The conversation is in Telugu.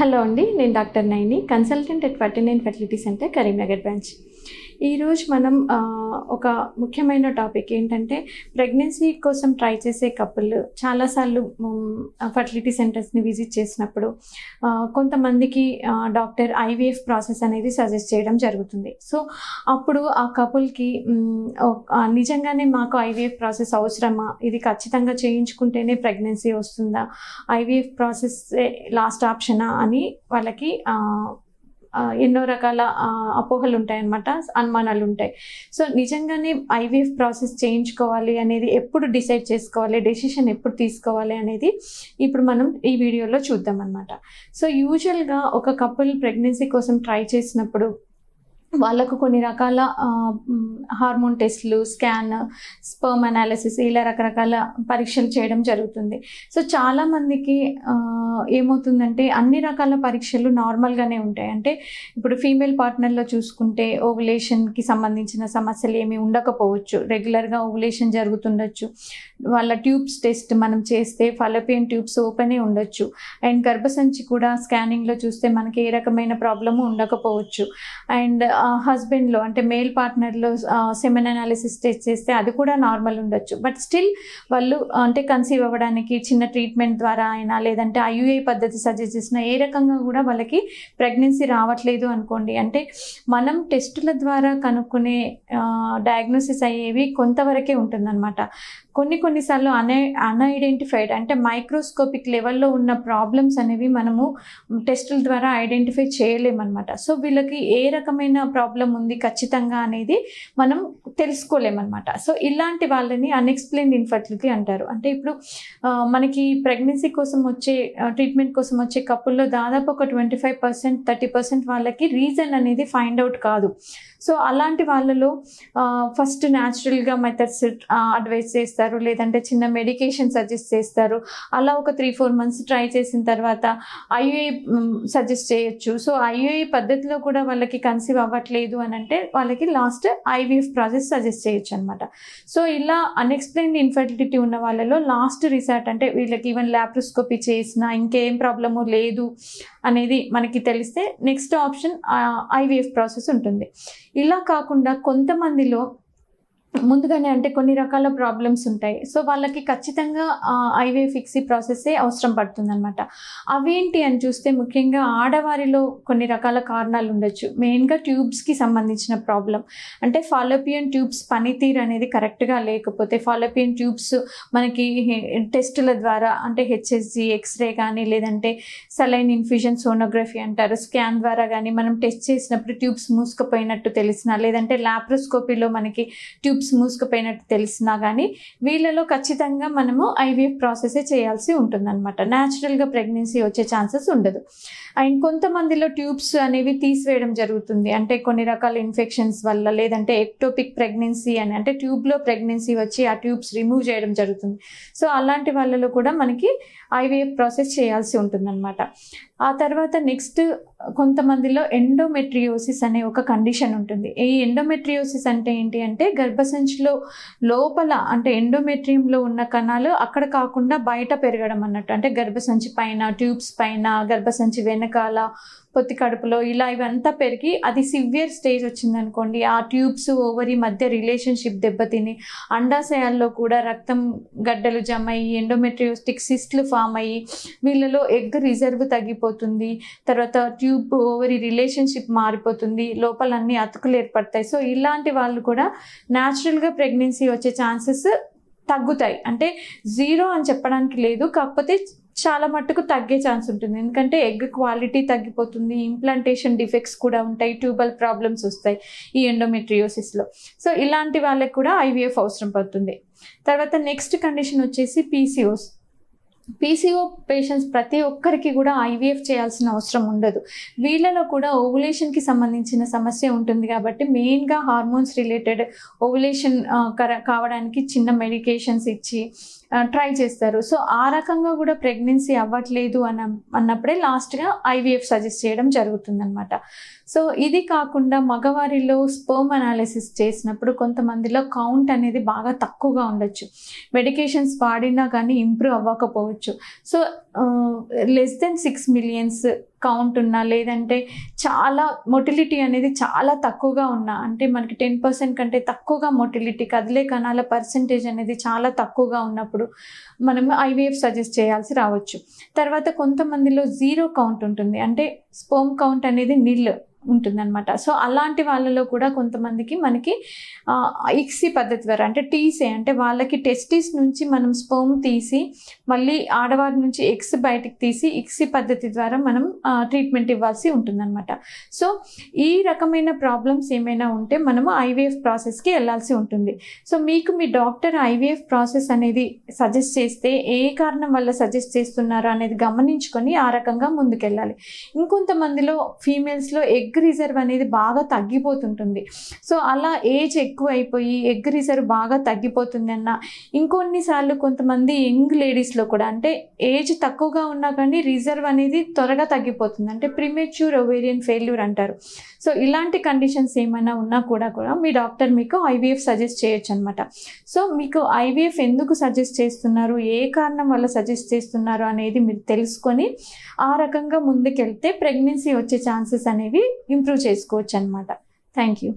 హలో అండి, నేను doctor Naini, consultant at 49 fertility centre, Karimnagar branch. ఈరోజు మనం ఒక ముఖ్యమైన టాపిక్ ఏంటంటే, ప్రెగ్నెన్సీ కోసం ట్రై చేసే కపుల్ చాలాసార్లు ఫర్టిలిటీ సెంటర్స్ని విజిట్ చేసినప్పుడు కొంతమందికి డాక్టర్ ఐవీఎఫ్ ప్రాసెస్ అనేది సజెస్ట్ చేయడం జరుగుతుంది. సో అప్పుడు ఆ కపుల్కి నిజంగానే మాకు ఐవీఎఫ్ ప్రాసెస్ అవసరమా, ఇది ఖచ్చితంగా చేయించుకుంటేనే ప్రెగ్నెన్సీ వస్తుందా, ఐవీఎఫ్ ప్రాసెస్ లాస్ట్ ఆప్షనా అని వాళ్ళకి ఎన్నో రకాల అపోహలు ఉంటాయన్నమాట, అనుమానాలు ఉంటాయి. సో నిజంగానే ఐవీఎఫ్ ప్రాసెస్ చేయించుకోవాలి అనేది ఎప్పుడు డిసైడ్ చేసుకోవాలి, డెసిషన్ ఎప్పుడు తీసుకోవాలి అనేది ఇప్పుడు మనం ఈ వీడియోలో చూద్దాం అన్నమాట. సో యూజువల్గా ఒక కపుల్ ప్రెగ్నెన్సీ కోసం ట్రై చేసినప్పుడు వాళ్ళకు కొన్ని రకాల హార్మోన్ టెస్ట్లు, స్కాన్, స్పర్మ్ అనాలిసిస్, ఇలా రకరకాల పరీక్షలు చేయడం జరుగుతుంది. సో చాలామందికి ఏమవుతుందంటే అన్ని రకాల పరీక్షలు నార్మల్గానే ఉంటాయి. అంటే ఇప్పుడు ఫీమేల్ పార్ట్నర్లో చూసుకుంటే ఓవులేషన్కి సంబంధించిన సమస్యలు ఏమీ ఉండకపోవచ్చు, రెగ్యులర్గా ఓవులేషన్ జరుగుతుండొచ్చు. వాళ్ళ ట్యూబ్స్ టెస్ట్ మనం చేస్తే ఫాలోపియన్ ట్యూబ్స్ ఓపెనే ఉండొచ్చు. అండ్ గర్భసంచి కూడా స్కానింగ్లో చూస్తే మనకి ఏ రకమైన ప్రాబ్లము ఉండకపోవచ్చు. అండ్ హస్బెండ్లో అంటే మేల్ పార్ట్నర్లో సెమెన్ అనాలిసిస్ టెస్ట్ చేస్తే అది కూడా నార్మల్ ఉండొచ్చు. బట్ స్టిల్ వాళ్ళు అంటే కన్సీవ్ అవ్వడానికి చిన్న ట్రీట్మెంట్ ద్వారా అయినా, లేదంటే ఐయుఐ పద్ధతి సజెస్ట్ చేసిన ఏ రకంగా కూడా వాళ్ళకి ప్రెగ్నెన్సీ రావట్లేదు అనుకోండి, అంటే మనం టెస్టుల ద్వారా కనుక్కునే డయాగ్నోసిస్ అయ్యేవి కొంతవరకే ఉంటుందన్నమాట. కొన్నిసార్లు అన్ఐడెంటిఫైడ్ అంటే మైక్రోస్కోపిక్ లెవెల్లో ఉన్న ప్రాబ్లమ్స్ అనేవి మనము టెస్టుల ద్వారా ఐడెంటిఫై చేయలేమన్నమాట. సో వీళ్ళకి ఏ రకమైన ప్రాబ్లం ఉంది ఖచ్చితంగా అనేది మనం తెలుసుకోలేమన్నమాట. సో ఇలాంటి వాళ్ళని అన్ఎక్స్ప్లెయిన్డ్ ఇన్ఫర్టిలిటీ అంటారు. అంటే ఇప్పుడు మనకి ప్రెగ్నెన్సీ కోసం వచ్చే ట్రీట్మెంట్ కోసం వచ్చే కపుల్లో దాదాపు ఒక 25%, 30% వాళ్ళకి రీజన్ అనేది ఫైండ్ అవుట్ కాదు. సో అలాంటి వాళ్ళలో ఫస్ట్ న్యాచురల్గా మెథడ్స్ అడ్వైస్ చేస్తారు, లేదంటే చిన్న మెడికేషన్ సజెస్ట్ చేస్తారు. అలా ఒక 3-4 months ట్రై చేసిన తర్వాత ఐయుఐ సజెస్ట్ చేయొచ్చు. సో ఐయుఐ పద్ధతిలో కూడా వాళ్ళకి కన్సీవ్ అవ్వట్లేదు అని అంటే వాళ్ళకి లాస్ట్ ఐవీఎఫ్ ప్రాసెస్ సజెస్ట్ చేయొచ్చు అనమాట. సో ఇలా అన్ఎక్స్ప్లెయిన్డ్ ఇన్ఫర్టిలిటీ ఉన్న వాళ్ళలో లాస్ట్ రిసార్ట్ అంటే వీళ్ళకి ఈవెన్ ల్యాప్రోస్కోపీ చేసినా ఇంకేం ప్రాబ్లము లేదు అనేది మనకి తెలిస్తే నెక్స్ట్ ఆప్షన్ ఐవీఎఫ్ ప్రాసెస్ ఉంటుంది. ఇలా కాకుండా కొంతమందిలో ముందుగానే అంటే కొన్ని రకాల ప్రాబ్లమ్స్ ఉంటాయి. సో వాళ్ళకి ఖచ్చితంగా ఐవీఎఫ్ ఫిక్సీ ప్రాసెస్సే అవసరం పడుతుంది అనమాట. అవేంటి అని చూస్తే ముఖ్యంగా ఆడవారిలో కొన్ని రకాల కారణాలు ఉండొచ్చు. మెయిన్గా ట్యూబ్స్కి సంబంధించిన ప్రాబ్లం, అంటే ఫాలోపియన్ ట్యూబ్స్ పనితీరు అనేది కరెక్ట్గా లేకపోతే, ఫాలోపియన్ ట్యూబ్స్ మనకి టెస్టుల ద్వారా అంటే హెచ్ఎస్జి, ఎక్స్రే కానీ, లేదంటే సలైన్ ఇన్ఫ్యూజన్ సోనోగ్రఫీ అంటారు, స్కాన్ ద్వారా కానీ మనం టెస్ట్ చేసినప్పుడు ట్యూబ్స్ మూసుకుపోయినట్టు తెలిసినా, లేదంటే ల్యాప్రోస్కోపీలో మనకి ట్యూబ్స్ మూసుకుపోయినట్టు తెలిసినా కానీ వీళ్ళలో ఖచ్చితంగా మనము ఐవీఎఫ్ ప్రాసెసే చేయాల్సి ఉంటుందన్నమాట. న్యాచురల్గా ప్రెగ్నెన్సీ వచ్చే ఛాన్సెస్ ఉండదు. అండ్ కొంతమందిలో ట్యూబ్స్ అనేవి తీసివేయడం జరుగుతుంది. అంటే కొన్ని రకాల ఇన్ఫెక్షన్స్ వల్ల, లేదంటే ఎక్టోపిక్ ప్రెగ్నెన్సీ అని అంటే ట్యూబ్లో ప్రెగ్నెన్సీ వచ్చి ఆ ట్యూబ్స్ రిమూవ్ చేయడం జరుగుతుంది. సో అలాంటి వాళ్ళలో కూడా మనకి ఐవీఎఫ్ ప్రాసెస్ చేయాల్సి ఉంటుందన్నమాట. ఆ తర్వాత నెక్స్ట్ కొంతమందిలో ఎండోమెట్రియోసిస్ అనే ఒక కండిషన్ ఉంటుంది. ఈ ఎండోమెట్రియోసిస్ అంటే ఏంటి అంటే గర్భసంచిలో లోపల అంటే ఎండోమెట్రియంలో ఉన్న కణాలు అక్కడ కాకుండా బయట పెరగడం అన్నట్టు. అంటే గర్భసంచి పైన, ట్యూబ్స్ పైన, గర్భసంచి వెనకాల, పొత్తి కడుపులో ఇలా ఇవంతా పెరిగి అది సివియర్ స్టేజ్ వచ్చిందనుకోండి, ఆ ట్యూబ్స్ ఓవరీ మధ్య రిలేషన్షిప్ దెబ్బతిని అండాశయాల్లో కూడా రక్తం గడ్డలు జమ అయ్యి ఎండోమెట్రియోస్టిక్ సిస్ట్లు ఫామ్ అయ్యి వీళ్ళలో ఎగ్ రిజర్వ్ తగ్గిపోతుంది. తర్వాత ట్యూబ్ ఓవరీ రిలేషన్షిప్ మారిపోతుంది, లోపల అన్ని అతుకులు ఏర్పడతాయి. సో ఇలాంటి వాళ్ళు కూడా న్యాచురల్గా ప్రెగ్నెన్సీ వచ్చే ఛాన్సెస్ తగ్గుతాయి. అంటే 0 అని చెప్పడానికి లేదు, కాకపోతే చాలా మట్టుకు తగ్గే ఛాన్స్ ఉంటుంది. ఎందుకంటే ఎగ్ క్వాలిటీ తగ్గిపోతుంది, ఇంప్లాంటేషన్ డిఫెక్ట్స్ కూడా ఉంటాయి, ట్యూబల్ ప్రాబ్లమ్స్ వస్తాయి ఈ ఎండోమెట్రియోసిస్లో. సో ఇలాంటి వాళ్ళకి కూడా ఐవీఎఫ్ అవసరం పడుతుంది. తర్వాత నెక్స్ట్ కండిషన్ వచ్చేసి పీసీఓ పేషెంట్స్ ప్రతి ఒక్కరికి కూడా ఐవీఎఫ్ చేయాల్సిన అవసరం ఉండదు. వీళ్ళలో కూడా ఓవులేషన్కి సంబంధించిన సమస్య ఉంటుంది కాబట్టి మెయిన్గా హార్మోన్స్ రిలేటెడ్ ఓవులేషన్ కావడానికి చిన్న మెడికేషన్స్ ఇచ్చి ట్రై చేస్తారు. సో ఆ రకంగా కూడా ప్రెగ్నెన్సీ అవ్వట్లేదు అన్నప్పుడే లాస్ట్గా ఐవీఎఫ్ సజెస్ట్ చేయడం జరుగుతుందన్నమాట. సో ఇది కాకుండా మగవారిలో స్పర్మ్ అనాలిసిస్ చేసినప్పుడు కొంతమందిలో కౌంట్ అనేది బాగా తక్కువగా ఉండొచ్చు, మెడికేషన్స్ వాడినా కానీ ఇంప్రూవ్ అవ్వకపోవచ్చు. So less than 6 million count ఉన్నా, లేదంటే చాలా మొటిలిటీ అనేది చాలా తక్కువగా ఉన్నా, అంటే మనకి 10% కంటే తక్కువగా మొటిలిటీ, కదిలే కణాల పర్సెంటేజ్ అనేది చాలా తక్కువగా ఉన్నప్పుడు మనం ఐవీఎఫ్ సజెస్ట్ చేయాల్సి రావచ్చు. తర్వాత కొంతమందిలో 0 కౌంట్ ఉంటుంది, అంటే స్పర్మ్ కౌంట్ అనేది నిల్ ఉంటుందన్నమాట. సో అలాంటి వాళ్ళలో కూడా కొంతమందికి మనకి ఇక్సీ పద్ధతి ద్వారా, అంటే టీసే, అంటే వాళ్ళకి టెస్టిస్ నుంచి మనం స్పర్మ్ తీసి మళ్ళీ ఆడవారి నుంచి ఎగ్స్ బయటికి తీసి ఇక్సీ పద్ధతి ద్వారా మనం ట్రీట్మెంట్ ఇవ్వాల్సి ఉంటుందన్నమాట. సో ఈ రకమైన ప్రాబ్లమ్స్ ఏమైనా ఉంటే మనము ఐవీఎఫ్ ప్రాసెస్కి వెళ్ళాల్సి ఉంటుంది. సో మీకు మీ డాక్టర్ ఐవీఎఫ్ ప్రాసెస్ అనేది సజెస్ట్ చేస్తే ఏ కారణం వల్ల సజెస్ట్ చేస్తున్నారో అనేది గమనించుకొని ఆ రకంగా ముందుకెళ్ళాలి. ఇంకొంతమందిలో ఫీమేల్స్లో ఎగ్ రిజర్వ్ అనేది బాగా తగ్గిపోతుంటుంది. సో అలా ఏజ్ ఎక్కువ అయిపోయి ఎగ్ రిజర్వ్ బాగా తగ్గిపోతుంది అన్న, ఇంకొన్నిసార్లు కొంతమంది యంగ్ లేడీస్లో కూడా, అంటే ఏజ్ తక్కువగా ఉన్నా కానీ రిజర్వ్ అనేది త్వరగా తగ్గిపోతుంది, అంటే ప్రీమెచ్యూర్ ఓవేరియన్ ఫెయిల్యూర్ అంటారు. సో ఇలాంటి కండిషన్స్ ఏమైనా ఉన్నా కూడా మీ డాక్టర్ మీకు ఐవీఎఫ్ సజెస్ట్ చేయొచ్చు అనమాట. సో మీకు ఐవీఎఫ్ ఎందుకు సజెస్ట్ చేస్తున్నారు, ఏ కారణం వల్ల సజెస్ట్ చేస్తున్నారు అనేది మీరు తెలుసుకొని ఆ రకంగా ముందుకెళ్తే ప్రెగ్నెన్సీ వచ్చే ఛాన్సెస్ అనేవి ఇంప్రూవ్ చేసుకోవచ్చు అనమాట. Thank you.